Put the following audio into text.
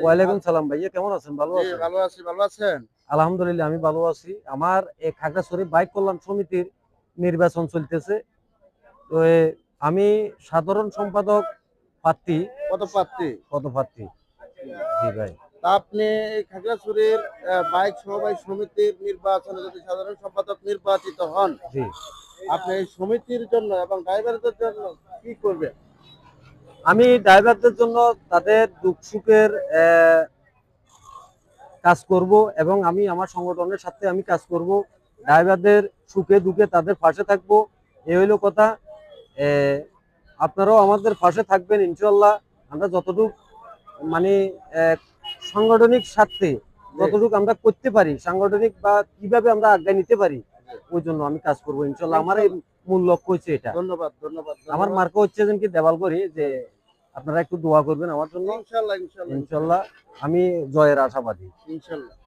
ওয়ালাইকুম সালাম ভাইয়া, কেমন আছেন? ভালো জি, আছেন? ভালো আছি। ভালো আছেন? আলহামদুলিল্লাহ আমি ভালো আছি। আমার এই খাগড়াছড়ি বাইক কল্যাণ সমিতির নির্বাচন চলতেছে। তো আমি সাধারণ সম্পাদক প্রার্থী। পদপ্রার্থী। পদপ্রার্থী। জি ভাই। তা আপনি এই খাগড়াছড়ির বাইক সমবায় সমিতির নির্বাচনে যদি সাধারণ সম্পাদক নির্বাচিত হন, জি। আপনি এই সমিতির জন্য এবং ড্রাইভারদের জন্য কি করবেন? আমি ড্রাইভারদের জন্য তাদের দুঃখ সুখের কাজ করব এবং আমি আমার সংগঠনের সাথে আমি কাজ করব। ড্রাইভারদের সুখে দুঃখে তাদের পাশে থাকব। এই হইলো কথা। আপনারাও আমাদের পাশে থাকবেন ইনশাল্লাহ। আমরা যতটুকু মানে সাংগঠনিক স্বার্থে যতটুকু আমরা করতে পারি, সাংগঠনিক বা কিভাবে আমরা আজ্ঞা নিতে পারি, ওই জন্য আমি কাজ করবো ইনশাল্লাহ। আমার এই মূল লক্ষ্য হচ্ছে এটা। ধন্যবাদ, ধন্যবাদ। আমার মার্কা হচ্ছে যেন কি দেওয়াল করি যে আপনারা একটু দোয়া করবেন আমার জন্য। ইনশাল্লাহ, ইনশাল্লাহ, ইনশাল্লাহ আমি জয়ের আশাবাদী। ইনশাল্লাহ।